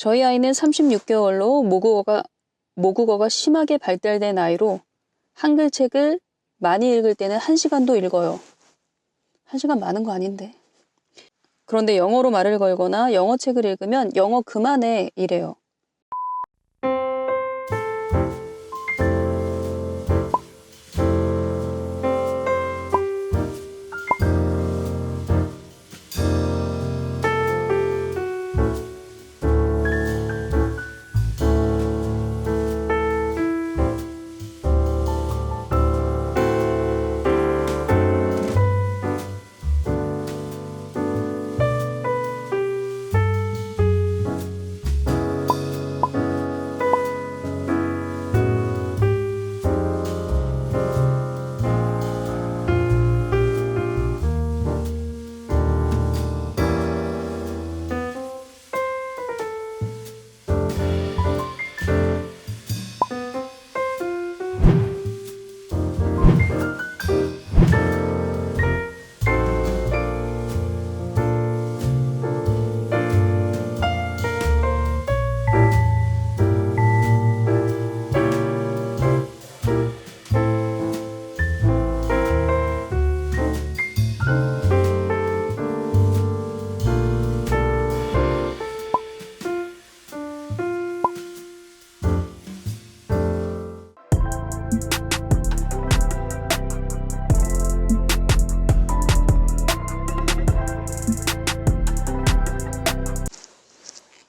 저희 아이는 36개월로 모국어가 심하게 발달된 아이로 한글 책을 많이 읽을 때는 1시간도 읽어요. 1시간 많은 거 아닌데. 그런데 영어로 말을 걸거나 영어 책을 읽으면 영어 그만해 이래요.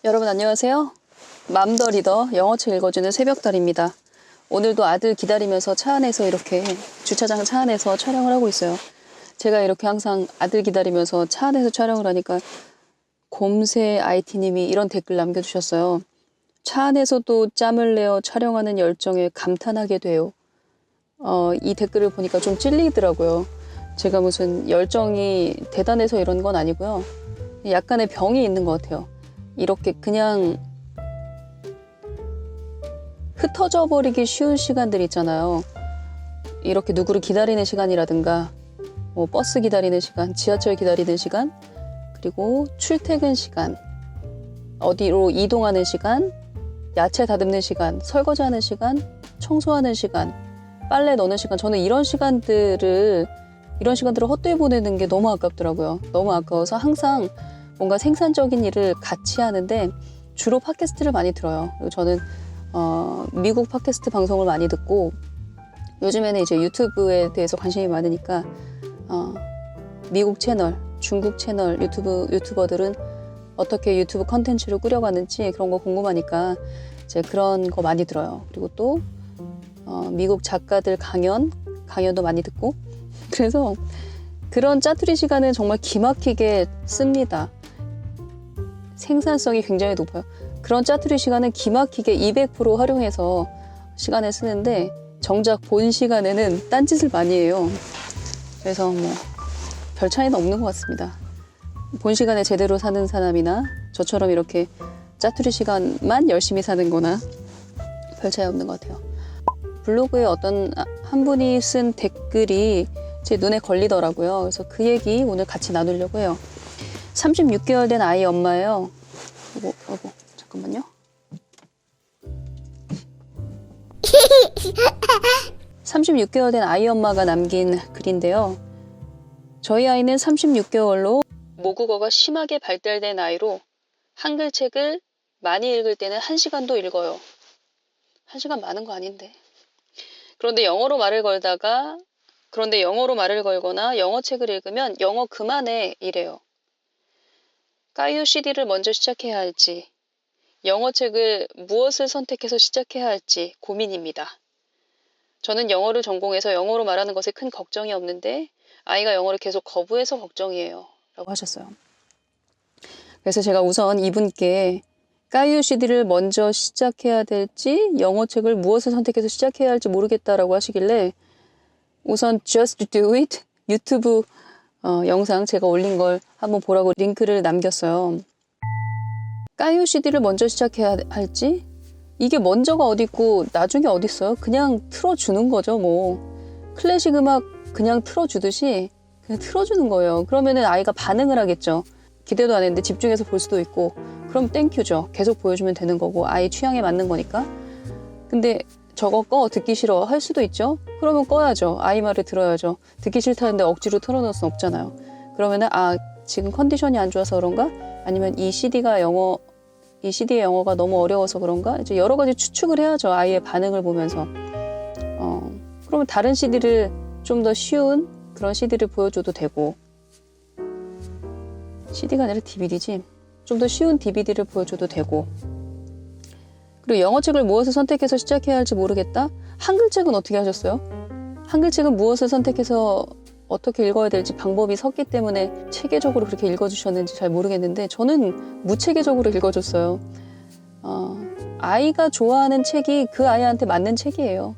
여러분 안녕하세요. 맘더 리더 영어책 읽어주는 새벽달입니다. 오늘도 아들 기다리면서 차 안에서 이렇게 주차장 차 안에서 촬영을 하고 있어요. 제가 이렇게 항상 아들 기다리면서 차 안에서 촬영을 하니까 곰새 IT님이 이런 댓글 남겨주셨어요. 차 안에서도 짬을 내어 촬영하는 열정에 감탄하게 돼요. 이 댓글을 보니까 좀 찔리더라고요. 제가 무슨 열정이 대단해서 이런 건 아니고요. 약간의 병이 있는 것 같아요. 이렇게 그냥 흩어져 버리기 쉬운 시간들 있잖아요. 이렇게 누구를 기다리는 시간이라든가 뭐 버스 기다리는 시간, 지하철 기다리는 시간, 그리고 출퇴근 시간, 어디로 이동하는 시간, 야채 다듬는 시간, 설거지하는 시간, 청소하는 시간, 빨래 넣는 시간. 저는 이런 시간들을 헛되이 보내는 게 너무 아깝더라고요. 너무 아까워서 항상 뭔가 생산적인 일을 같이 하는데 주로 팟캐스트를 많이 들어요. 그리고 저는 미국 팟캐스트 방송을 많이 듣고 요즘에는 이제 유튜브에 대해서 관심이 많으니까 미국 채널, 중국 채널 유튜버들은 어떻게 유튜브 컨텐츠를 꾸려가는지 그런 거 궁금하니까 이제 그런 거 많이 들어요. 그리고 또 미국 작가들 강연도 많이 듣고 그래서 그런 짜투리 시간은 정말 기막히게 씁니다. 생산성이 굉장히 높아요. 그런 짜투리 시간은 기막히게 200% 활용해서 시간을 쓰는데 정작 본 시간에는 딴짓을 많이 해요. 그래서 뭐 별 차이는 없는 것 같습니다. 본 시간에 제대로 사는 사람이나 저처럼 이렇게 짜투리 시간만 열심히 사는 거나 별 차이 없는 것 같아요. 블로그에 어떤 한 분이 쓴 댓글이 제 눈에 걸리더라고요. 그래서 그 얘기 오늘 같이 나누려고 해요. 36개월 된 아이 엄마예요. 여보, 잠깐만요. (36개월) 된 아이 엄마가 남긴 글인데요. 저희 아이는 36개월로 모국어가 심하게 발달된 아이로 한글 책을 많이 읽을 때는 1시간도 읽어요. 1시간 많은 거 아닌데. 그런데 영어로 말을 걸거나 영어 책을 읽으면 영어 그만해 이래요. 까이오 CD를 먼저 시작해야 할지, 영어 책을 무엇을 선택해서 시작해야 할지 고민입니다. 저는 영어를 전공해서 영어로 말하는 것에 큰 걱정이 없는데 아이가 영어를 계속 거부해서 걱정이에요. 라고 하셨어요. 그래서 제가 우선 이분께 까이오 CD를 먼저 시작해야 될지 영어 책을 무엇을 선택해서 시작해야 할지 모르겠다라고 하시길래 우선 Just Do It 유튜브 영상 제가 올린 걸 한번 보라고 링크를 남겼어요. 까이오 CD를 먼저 시작해야 할지 이게 먼저가 어디 있고 나중에 어디 있어요? 그냥 틀어주는 거죠. 뭐 클래식 음악 그냥 틀어주듯이 그냥 틀어주는 거예요. 그러면은 아이가 반응을 하겠죠. 기대도 안 했는데 집중해서 볼 수도 있고 그럼 땡큐죠. 계속 보여주면 되는 거고 아이 취향에 맞는 거니까. 근데 저거 꺼, 듣기 싫어 할 수도 있죠. 그러면 꺼야죠. 아이 말을 들어야죠. 듣기 싫다는데 억지로 틀어놓을 순 없잖아요. 그러면은 지금 컨디션이 안 좋아서 그런가? 아니면 이 CD의 영어가 너무 어려워서 그런가? 이제 여러 가지 추측을 해야죠. 아이의 반응을 보면서. 그러면 다른 CD를 좀 더 쉬운 그런 CD를 보여줘도 되고, CD가 아니라 DVD지. 좀 더 쉬운 DVD를 보여줘도 되고. 그리고 영어책을 무엇을 선택해서 시작해야 할지 모르겠다? 한글책은 어떻게 하셨어요? 한글책은 무엇을 선택해서 어떻게 읽어야 될지 방법이 섰기 때문에 체계적으로 그렇게 읽어주셨는지 잘 모르겠는데 저는 무체계적으로 읽어줬어요. 아이가 좋아하는 책이 그 아이한테 맞는 책이에요.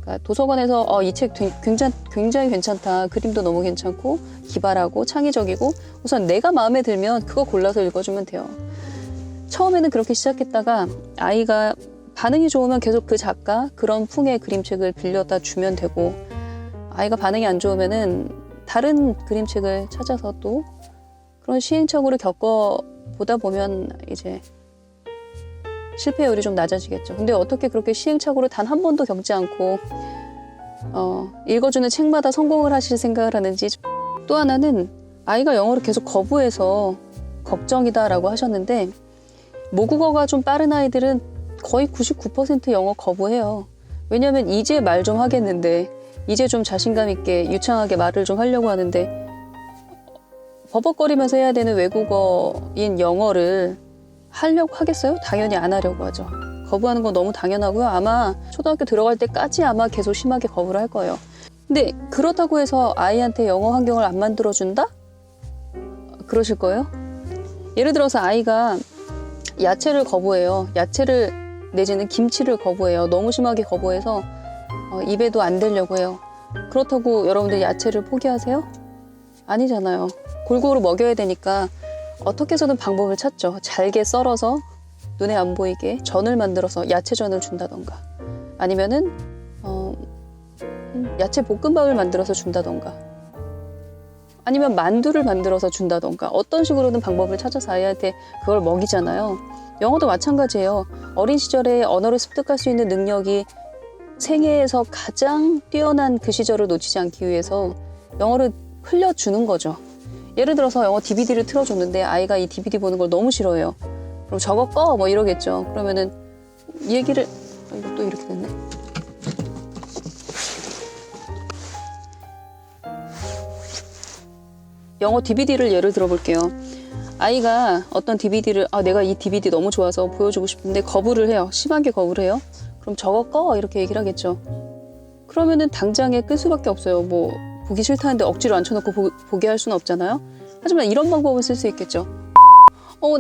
그러니까 도서관에서 이 책 굉장히 괜찮다. 그림도 너무 괜찮고 기발하고 창의적이고 우선 내가 마음에 들면 그거 골라서 읽어주면 돼요. 처음에는 그렇게 시작했다가 아이가 반응이 좋으면 계속 그 작가 그런 풍의 그림책을 빌려다 주면 되고 아이가 반응이 안 좋으면은 다른 그림책을 찾아서 또 그런 시행착오를 겪어보다 보면 이제 실패율이 좀 낮아지겠죠. 근데 어떻게 그렇게 시행착오를 단 한 번도 겪지 않고 읽어주는 책마다 성공을 하실 생각을 하는지. 또 하나는 아이가 영어를 계속 거부해서 걱정이다라고 하셨는데 모국어가 좀 빠른 아이들은 거의 99% 영어 거부해요. 왜냐하면 이제 말 좀 하겠는데 이제 좀 자신감 있게 유창하게 말을 좀 하려고 하는데 버벅거리면서 해야 되는 외국어인 영어를 하려고 하겠어요? 당연히 안 하려고 하죠. 거부하는 건 너무 당연하고요. 아마 초등학교 들어갈 때까지 아마 계속 심하게 거부를 할 거예요. 근데 그렇다고 해서 아이한테 영어 환경을 안 만들어준다? 그러실 거예요? 예를 들어서 아이가 야채를 거부해요. 야채를 내지는 김치를 거부해요. 너무 심하게 거부해서 입에도 안 대려고 해요. 그렇다고 여러분들 야채를 포기하세요? 아니잖아요. 골고루 먹여야 되니까 어떻게 해서든 방법을 찾죠. 잘게 썰어서 눈에 안 보이게 전을 만들어서 야채전을 준다던가 아니면은 야채 볶음밥을 만들어서 준다던가 아니면 만두를 만들어서 준다던가 어떤 식으로든 방법을 찾아서 아이한테 그걸 먹이잖아요. 영어도 마찬가지예요. 어린 시절에 언어를 습득할 수 있는 능력이 생애에서 가장 뛰어난 그 시절을 놓치지 않기 위해서 영어를 흘려주는 거죠. 예를 들어서 영어 DVD를 틀어줬는데 아이가 이 DVD 보는 걸 너무 싫어해요. 그럼 저거 꺼! 뭐 이러겠죠. 그러면은 얘기를 이거 또 이렇게 됐네. 영어 DVD를 예를 들어볼게요. 아이가 어떤 DVD를 내가 이 DVD 너무 좋아서 보여주고 싶은데 거부를 해요. 심하게 거부를 해요. 그럼 저거 꺼! 이렇게 얘기를 하겠죠. 그러면은 당장에 끌 수밖에 없어요. 뭐 보기 싫다는데 억지로 앉혀놓고 보게 할 수는 없잖아요. 하지만 이런 방법은 쓸 수 있겠죠.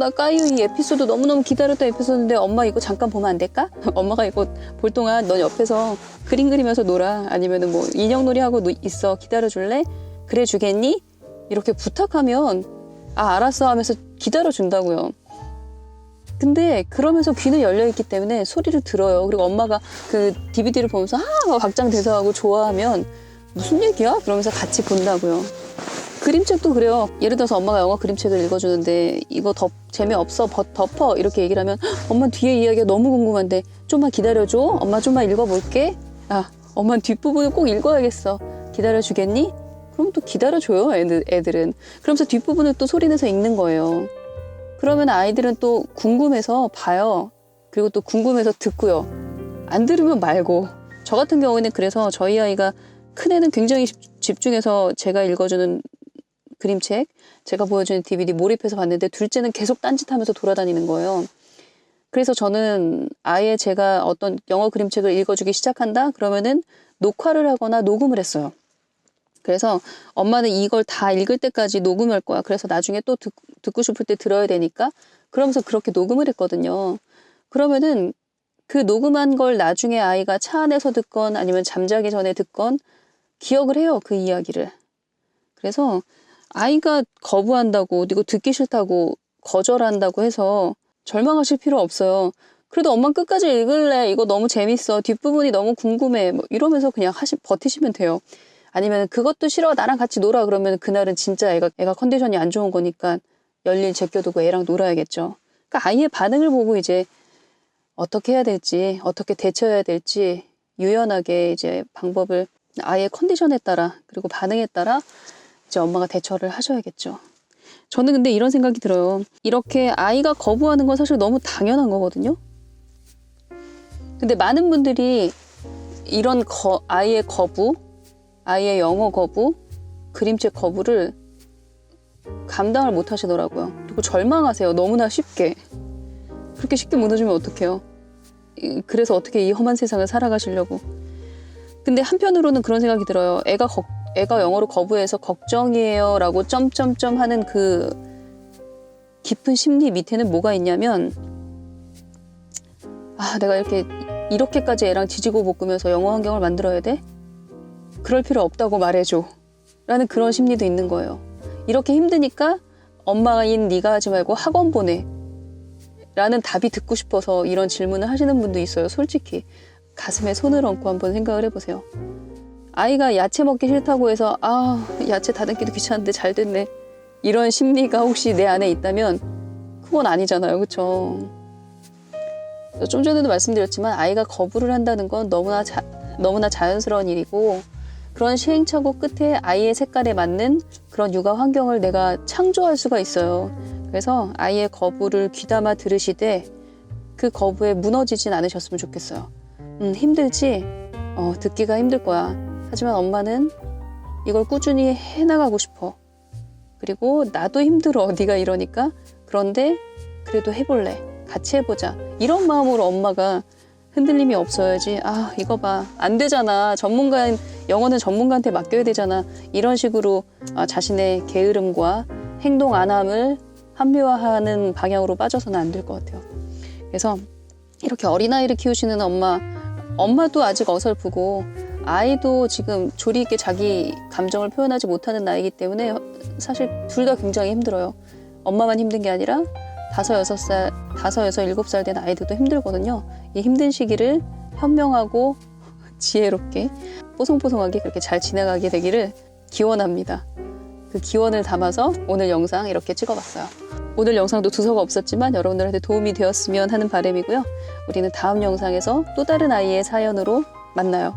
나 까이유 이 에피소드 너무너무 기다렸던 에피소드인데 엄마 이거 잠깐 보면 안 될까? 엄마가 이거 볼 동안 넌 옆에서 그림 그리면서 놀아. 아니면은 뭐 인형놀이 하고 있어. 기다려줄래? 그래 주겠니? 이렇게 부탁하면 알았어 하면서 기다려준다고요. 근데 그러면서 귀는 열려있기 때문에 소리를 들어요. 그리고 엄마가 그 DVD를 보면서 박장대소하고 좋아하면 무슨 얘기야? 그러면서 같이 본다고요. 그림책도 그래요. 예를 들어서 엄마가 영어 그림책을 읽어주는데 이거 재미없어 덮어 이렇게 얘기를 하면 엄마 뒤에 이야기가 너무 궁금한데 좀만 기다려줘. 엄마 좀만 읽어볼게. 엄마 뒷부분을 꼭 읽어야겠어. 기다려주겠니? 그럼 또 기다려줘요. 애들은. 그러면서 뒷부분을 또 소리내서 읽는 거예요. 그러면 아이들은 또 궁금해서 봐요. 그리고 또 궁금해서 듣고요. 안 들으면 말고. 저 같은 경우에는 그래서 저희 아이가 큰애는 굉장히 집중해서 제가 읽어주는 그림책, 제가 보여주는 DVD 몰입해서 봤는데 둘째는 계속 딴짓하면서 돌아다니는 거예요. 그래서 저는 아예 제가 어떤 영어 그림책을 읽어주기 시작한다? 그러면은 녹화를 하거나 녹음을 했어요. 그래서 엄마는 이걸 다 읽을 때까지 녹음할 거야. 그래서 나중에 또 듣고 싶을 때 들어야 되니까 그러면서 그렇게 녹음을 했거든요. 그러면은 그 녹음한 걸 나중에 아이가 차 안에서 듣건 아니면 잠자기 전에 듣건 기억을 해요. 그 이야기를. 그래서 아이가 거부한다고 이거 듣기 싫다고 거절한다고 해서 절망하실 필요 없어요. 그래도 엄마 끝까지 읽을래. 이거 너무 재밌어. 뒷부분이 너무 궁금해. 뭐 이러면서 그냥 버티시면 돼요. 아니면 그것도 싫어. 나랑 같이 놀아. 그러면 그날은 진짜 애가 컨디션이 안 좋은 거니까 열일 제껴두고 애랑 놀아야겠죠. 그러니까 아이의 반응을 보고 이제 어떻게 해야 될지, 어떻게 대처해야 될지 유연하게 이제 방법을 아이의 컨디션에 따라 그리고 반응에 따라 이제 엄마가 대처를 하셔야겠죠. 저는 근데 이런 생각이 들어요. 이렇게 아이가 거부하는 건 사실 너무 당연한 거거든요. 근데 많은 분들이 이런 아이의 거부, 아이의 영어 거부, 그림책 거부를 감당을 못 하시더라고요. 그리고 절망하세요. 너무나 쉽게. 그렇게 쉽게 무너지면 어떡해요. 그래서 어떻게 이 험한 세상을 살아가시려고. 근데 한편으로는 그런 생각이 들어요. 애가 영어를 거부해서 걱정이에요 라고 점점점 하는 그 깊은 심리 밑에는 뭐가 있냐면, 아, 내가 이렇게까지 애랑 지지고 볶으면서 영어 환경을 만들어야 돼? 그럴 필요 없다고 말해줘 라는 그런 심리도 있는 거예요. 이렇게 힘드니까 엄마인 네가 하지 말고 학원 보내 라는 답이 듣고 싶어서 이런 질문을 하시는 분도 있어요. 솔직히 가슴에 손을 얹고 한번 생각을 해보세요. 아이가 야채 먹기 싫다고 해서 아, 야채 다듬기도 귀찮은데 잘 됐네, 이런 심리가 혹시 내 안에 있다면 그건 아니잖아요. 그쵸? 좀 전에도 말씀드렸지만 아이가 거부를 한다는 건 너무나 자연스러운 일이고, 그런 시행착오 끝에 아이의 색깔에 맞는 그런 육아 환경을 내가 창조할 수가 있어요. 그래서 아이의 거부를 귀담아 들으시되 그 거부에 무너지진 않으셨으면 좋겠어요. 힘들지? 듣기가 힘들 거야. 하지만 엄마는 이걸 꾸준히 해나가고 싶어. 그리고 나도 힘들어, 네가 이러니까. 그런데 그래도 해볼래. 같이 해보자. 이런 마음으로 엄마가 흔들림이 없어야지. 아, 이거 봐, 안 되잖아. 영어는 전문가한테 맡겨야 되잖아. 이런 식으로 자신의 게으름과 행동 안함을 합리화하는 방향으로 빠져서는 안 될 것 같아요. 그래서 이렇게 어린아이를 키우시는 엄마도 아직 어설프고, 아이도 지금 조리 있게 자기 감정을 표현하지 못하는 나이기 때문에 사실 둘 다 굉장히 힘들어요. 엄마만 힘든 게 아니라 5, 6살, 7살 된 아이들도 힘들거든요. 이 힘든 시기를 현명하고 지혜롭게 뽀송뽀송하게 그렇게 잘 지나가게 되기를 기원합니다. 그 기원을 담아서 오늘 영상 이렇게 찍어봤어요. 오늘 영상도 두서가 없었지만 여러분들한테 도움이 되었으면 하는 바람이고요. 우리는 다음 영상에서 또 다른 아이의 사연으로 만나요.